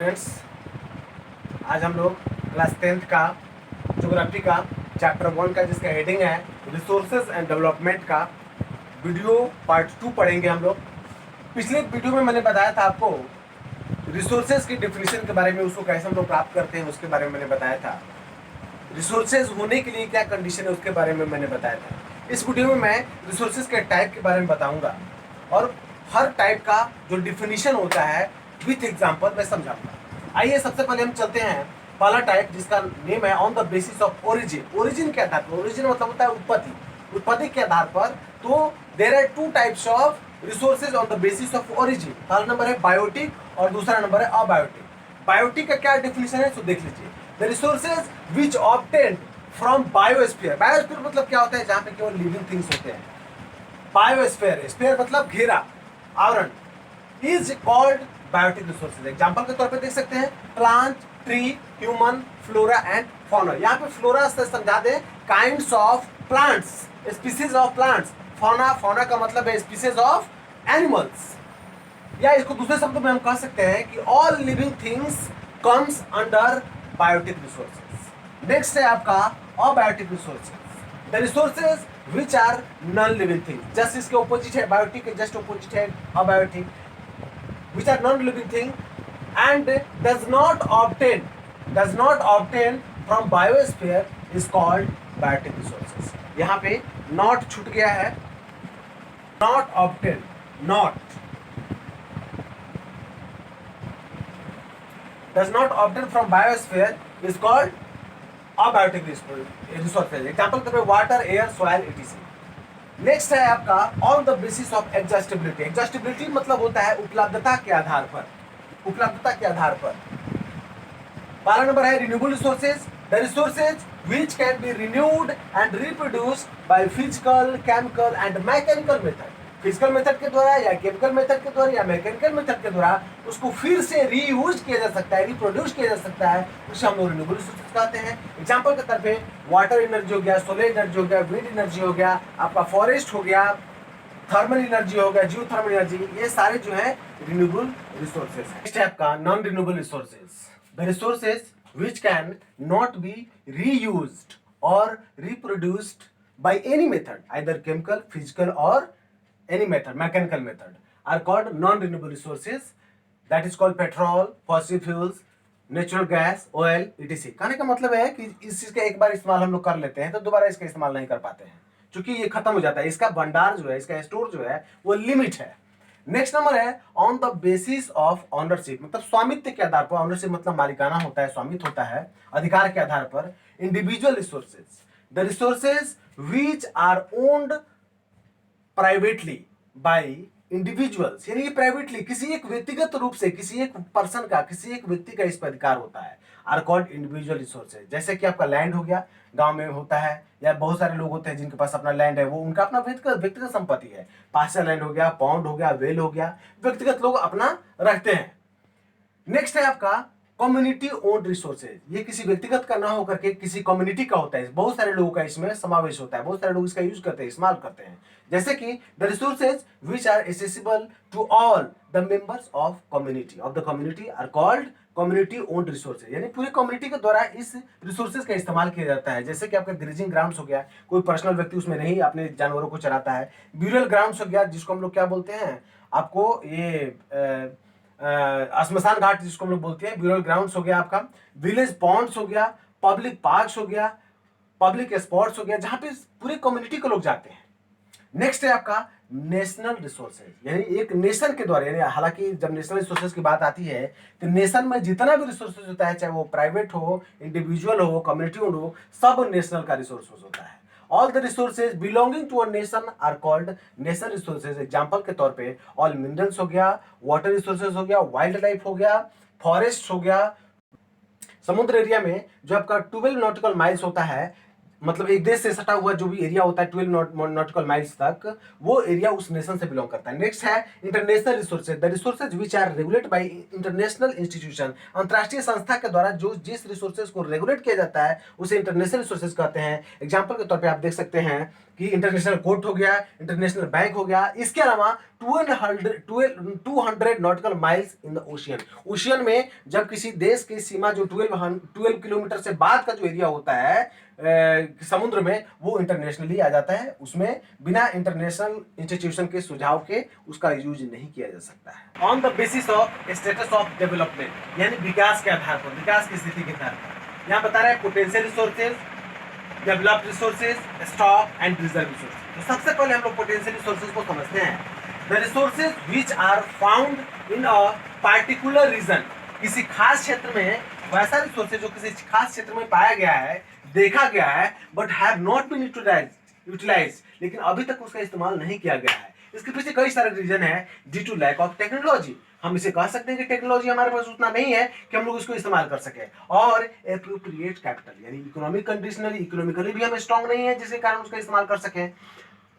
Friends, आज हम लोग क्लास 10th का ज्योग्राफी का चैप्टर 1 का जिसका हेडिंग है रिसोर्सेज एंड डेवलपमेंट का वीडियो पार्ट 2 पढ़ेंगे हम लोग। पिछले वीडियो में मैंने बताया था आपको रिसोर्सेज की डिफिनीशन के बारे में, उसको कैसे हम लोग प्राप्त करते हैं उसके बारे में मैंने बताया था। रिसोर्सेज होने के लिए क्या कंडीशन है उसके बारे में मैंने बताया था। इस वीडियो में मैं रिसोर्सेज के टाइप के बारे में बताऊंगा और हर टाइप का जो डिफिनीशन होता है विथ एग्जांपल मैं समझाऊंगा। आइए सबसे पहले हम चलते हैं पहला टाइप जिसका नेम है on the basis of origin. Origin के आधार पर, ओरिजिन मतलब होता है उत्पत्ति, उत्पत्ति के आधार पर। तो there are two types of resources on the basis of origin. पहला नंबर है बायोटिक और दूसरा नंबर है अबायोटिक। बायोटिक का क्या डिफिनीशन है तो देख लीजिए। The resources which obtained from biosphere. Biosphere मतलब क्या होता है, जहां पे केवल लिविंग थिंग्स होते हैं। बायोस्फीयर, स्फीयर मतलब घेरा, आवरण, is called biotic resources. Example के तौर पे देख सकते हैं plant, tree, human, flora and fauna. यहाँ पे फ्लोरा से समझा दें kinds of plants, species of plants. Fauna, fauna का मतलब है स्पीसीज ऑफ एनिमल्स। या इसको दूसरे शब्दों में हम कह सकते हैं कि all living things comes under biotic resources. Next है आपका abiotic resources. The resources which are non living things. Just इसके ऑपोजिट है बायोटिक के, जस्ट ऑपोजिट है abiotic. which are non-living thing and does not obtain from biosphere is called biotic resources। यहाँ पे not छूट गया है, not obtain, not does not obtain from biosphere is called abiotic resources। Example के तौर पे water, air, soil etc। Next है आपका on the basis of exhaustibility. Exhaustibility मतलब होता है उपलब्धता के आधार पर, उपलब्धता के आधार पर। पहला नंबर है renewable resources. The resources which can be renewed and reproduced by physical, chemical and mechanical method. Physical method के द्वारा या केमिकल मेथड के द्वारा या मैकेनिकल मेथड के द्वारा उसको फिर से रीयूज किया जा सकता है, रिप्रोड्यूस किया जा सकता है, उसे हम लोग रिन्यूएबल रिसोर्सेज कहते हैं। एग्जांपल के तौर पे वाटर एनर्जी हो गया, सोलर एनर्जी हो गया, विंड एनर्जी हो गया, आपका फॉरेस्ट हो गया, थर्मल एनर्जी हो गया, जियो थर्मल एनर्जी, ये सारे जो है रिन्यूएबल रिसोर्सेज है। नेक्स्ट है आपका non renewable resources. The resources which can not be reused or reproduced by any method, either chemical, physical or any method, mechanical method, are called non-renewable resources। That is called petrol, fossil fuels, natural gas, oil etc। कहने का मतलब है कि इस चीज का एक बार इस्तेमाल हम लोग कर लेते हैं तो दोबारा इसका इस्तेमाल नहीं कर पाते हैं, क्योंकि ये खत्म हो जाता है। इसका भंडार जो है, इसका स्टोर जो है वो लिमिट है। नेक्स्ट नंबर है on the basis of ownership, मतलब स्वामित्व के आधार पर। ऑनरशिप मतलब मालिकाना होता है, स्वामित्व होता है, अधिकार के आधार पर। Individual resources, the resources which are owned privately by individuals, यानी प्राइवेटली किसी एक व्यक्तिगत रूप से, किसी एक पर्सन का, किसी एक व्यक्ति का इस पर अधिकार होता है, आर कॉल्ड इंडिविजुअल रिसोर्सेज। जैसे कि आपका लैंड हो गया, गांव में होता है, या बहुत सारे लोग होते हैं जिनके पास अपना लैंड है, वो उनका अपना व्यक्तिगत संपत्ति है। पास्चर लैंड हो गया, पॉन्ड हो गया, वेल हो गया, व्यक्तिगत लोग अपना रखते हैं। नेक्स्ट है आपका कम्युनिटी ओन्ड रिसोर्सेज। ये किसी व्यक्तिगत का ना होकर के किसी कम्युनिटी का होता है, बहुत सारे लोगों का इसमें समावेश होता है, बहुत सारे लोग इसका यूज करते हैं, इस्तेमाल करते हैं। जैसे कि the resources which are accessible to all the members of the community are called community owned resources. यानी पूरी कम्युनिटी के द्वारा इस रिसोर्सेज का इस्तेमाल किया जाता है। जैसे कि आपका ग्रेजिंग ग्राउंड्स हो गया, कोई पर्सनल व्यक्ति उसमें नहीं अपने जानवरों को चराता है। ब्यूरल ग्राउंड्स हो गया, जिसको हम लोग क्या बोलते हैं, आपको ये श्मशान घाट जिसको हम लोग बोलते हैं, ब्यूरल ग्राउंड्स हो गया आपका। विलेज पॉन्ड्स हो गया, पब्लिक पार्क्स हो गया, पब्लिक स्पॉट्स हो गया, जहां पे पूरी कम्युनिटी के लोग जाते हैं। नेक्स्ट है आपका नेशनल रिसोर्सेज, यानी एक नेशन के द्वारा, यानी हालांकि जब नेशनल रिसोर्सेज की बात आती है तो नेशन में जितना भी रिसोर्सेज होता है, चाहे वो प्राइवेट हो, इंडिविजुअल हो, कम्युनिटी हो, सब नेशनल का रिसोर्सेज होता है। All the resources belonging to a nation are called national resources. Example के तौर पे ऑल मिनरल्स हो गया, वाटर रिसोर्सेज हो गया, वाइल्ड लाइफ हो गया, फॉरेस्ट हो गया। समुद्र एरिया में जो आपका 12 नॉटिकल माइल्स होता है, मतलब एक देश से सटा हुआ जो भी एरिया होता है 12 नॉटिकल माइल्स तक, वो एरिया उस नेशन से बिलोंग करता है। नेक्स्ट है international resources, the resources which are regulate by international institution, अंतर्राष्ट्रीय संस्था के द्वारा जो जिस रिसोर्सेज को रेगुलेट किया जाता है उसे इंटरनेशनल रिसोर्सेज कहते हैं। एग्जाम्पल के तौर पर आप देख सकते हैं कि इंटरनेशनल कोर्ट हो गया, इंटरनेशनल बैंक हो गया, इसके अलावा 200 nautical miles in the ocean. Ocean में जब किसी देश की सीमा जो 12 किलोमीटर से बाद का जो एरिया होता है समुद्र में, वो इंटरनेशनली आ जाता है, उसमें बिना इंटरनेशनल इंस्टीट्यूशन के सुझाव के उसका यूज नहीं किया जा सकता है। On the basis of status of development, यानी विकास के आधार पर, विकास की स्थिति के आधार पर, यहाँ बता रहे हैं potential resources, developed resources, stock and reserve resources. तो सबसे पहले हम लोग पोटेंशियल रिसोर्सेज को समझते हैं। The resources which are found in a particular region, किसी खास क्षेत्र में वैसा रिसोर्सेज जो किसी खास क्षेत्र में पाया गया है, देखा गया है, but have not been utilise, लेकिन अभी तक उसका इस्तेमाल नहीं किया गया है। इसके पीछे कई सारे रीजन है। Due to lack of technology, हम इसे कह सकते हैं कि टेक्नोलॉजी हमारे पास उतना नहीं है कि हम लोग इसको इस्तेमाल कर सके, और एप्रोप्रिएट कैपिटल, यानी इकोनॉमिक कंडीशनली, इकोनॉमिकली भी हम स्ट्रांग नहीं है जिसके कारण उसका इस्तेमाल कर सके।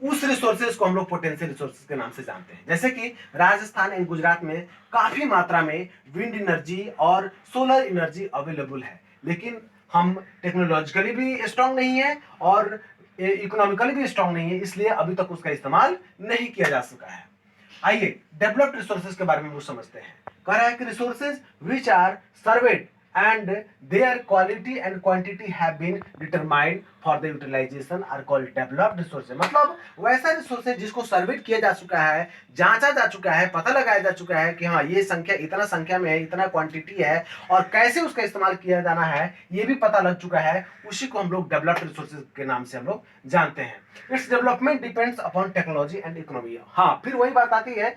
उस रिसोर्सेज को हम लोग पोटेंशियल रिसोर्सेज के नाम से जानते हैं। जैसे कि राजस्थान एंड गुजरात में काफी मात्रा में विंड एनर्जी और सोलर एनर्जी अवेलेबल है, लेकिन हम टेक्नोलॉजिकली भी स्ट्रांग नहीं है और इकोनॉमिकली भी स्ट्रांग नहीं है, इसलिए अभी तक उसका इस्तेमाल नहीं किया जा सका है। आइए डेवलप्ड रिसोर्सेज के बारे में वो समझते हैं। कह रहा है कि resources which are surveyed and their quality and quantity have been determined for the utilization are called developed resources। मतलब वैसा रिसोर्सेज जिसको सर्वेट किया जा चुका है, जांचा जा चुका है, पता लगाया जा चुका है कि हाँ ये संख्या इतना संख्या में है, इतना क्वांटिटी है, और कैसे उसका इस्तेमाल किया जाना है ये भी पता लग चुका है, उसी को हम लोग डेवलप्ड रिसोर्सेज के नाम से हम लोग जानते हैं। Its development depends upon technology and economy. हाँ, फिर वही बात आती है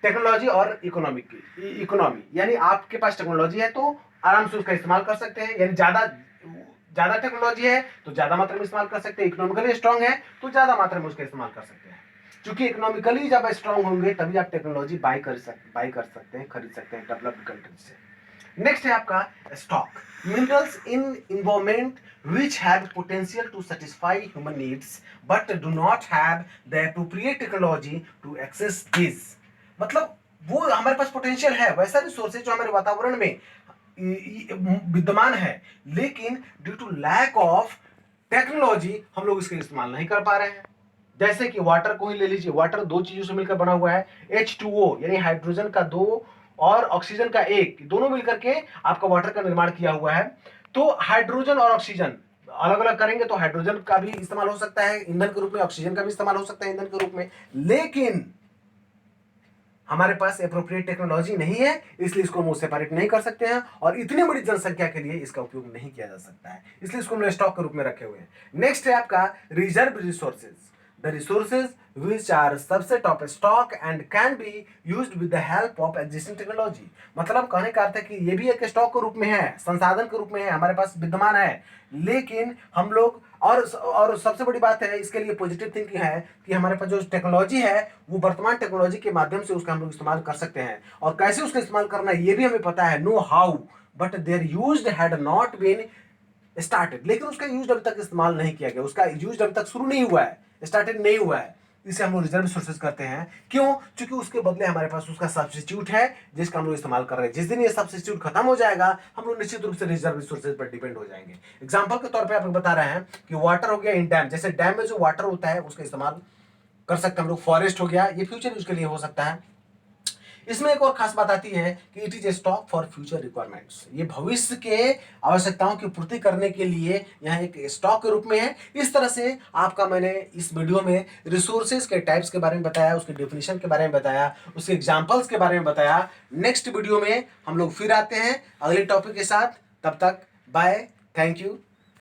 टेक्नोलॉजी और इकोनॉमी की। इकोनॉमी यानी आपके पास टेक्नोलॉजी है तो आराम से उसका इस्तेमाल कर सकते हैं, यानी ज्यादा टेक्नोलॉजी है तो ज्यादा मात्रा में इस्तेमाल कर सकते हैं, इकोनॉमिकली स्ट्रांग है तो ज्यादा मात्रा में उसका इस्तेमाल कर सकते हैं। क्योंकि इकोनॉमिकली जब स्ट्रांग होंगे तभी आप टेक्नोलॉजी बाय कर सकते हैं, खरीद सकते हैं डेवलप्ड कंट्रीज से। नेक्स्ट है आपका stock, minerals in environment which have potential to satisfy human needs but do not have the appropriate technology to access these। मतलब वो हमारे पास पोटेंशियल है, वैसा रिसोर्सेज जो हमारे वातावरण में विद्यमान है, लेकिन due to lack of technology हम लोग इसका इस्तेमाल नहीं कर पा रहे हैं। जैसे कि वाटर को ही ले लीजिए, वाटर दो चीजों से मिलकर बना हुआ है, H2O यानी हाइड्रोजन का 2 और ऑक्सीजन का 1, दोनों मिलकर के आपका वाटर का निर्माण किया हुआ है। तो हाइड्रोजन और ऑक्सीजन अलग अलग करेंगे तो हाइड्रोजन का भी इस्तेमाल हो सकता है ईंधन के रूप में, ऑक्सीजन का भी इस्तेमाल हो सकता है ईंधन के रूप में, लेकिन हमारे पास एप्रोप्रिएट टेक्नोलॉजी नहीं है, इसलिए इसको हम सेपरेट नहीं कर सकते हैं, और इतनी बड़ी जनसंख्या के लिए इसका उपयोग नहीं किया जा सकता है, इसलिए इसको हम स्टॉक के रूप में रखे हुए हैं। नेक्स्ट है आपका reserve resources, the resources which are subset of stock and can be used with the help of existing technology। मतलब कहने का अर्थ है कि ये भी एक स्टॉक के रूप में है, संसाधन के रूप में है, हमारे पास विद्यमान है, लेकिन हम लोग और सबसे बड़ी बात है इसके लिए पॉजिटिव थिंकिंग है कि हमारे पास जो टेक्नोलॉजी है वो वर्तमान टेक्नोलॉजी के माध्यम से उसका हम लोग इस्तेमाल कर सकते हैं, और कैसे उसका इस्तेमाल करना है ये भी हमें पता है, know how, but their used had not been started, लेकिन उसका यूज अभी तक इस्तेमाल नहीं किया गया, उसका यूज अभी तक शुरू नहीं हुआ है, स्टार्टेड नहीं हुआ है, इसे हम लोग रिजर्व रिसोर्सेज करते हैं। क्यों? क्योंकि उसके बदले हमारे पास उसका सब्स्टिट्यूट है जिसका हम लोग इस्तेमाल कर रहे हैं। जिस दिन ये सब्स्टिट्यूट खत्म हो जाएगा हम लोग निश्चित रूप से रिजर्व रिसोर्सेज पर डिपेंड हो जाएंगे। एग्जांपल के तौर पे आप बता रहे हैं कि वाटर हो गया इन डैम, जैसे डैम में जो वाटर होता है उसका इस्तेमाल कर सकते हैं हम लोग। फॉरेस्ट हो गया, ये फ्यूचर यूज के लिए हो सकता है। इसमें एक और खास बात आती है कि it is a stock for future requirements, ये भविष्य के आवश्यकताओं की पूर्ति करने के लिए यहाँ एक स्टॉक के रूप में है। इस तरह से आपका मैंने इस वीडियो में रिसोर्सेज के टाइप्स के बारे में बताया, उसके डेफिनेशन के बारे में बताया, उसके एग्जांपल्स के बारे में बताया। नेक्स्ट वीडियो में हम लोग फिर आते हैं अगले टॉपिक के साथ, तब तक बाय, थैंक यू।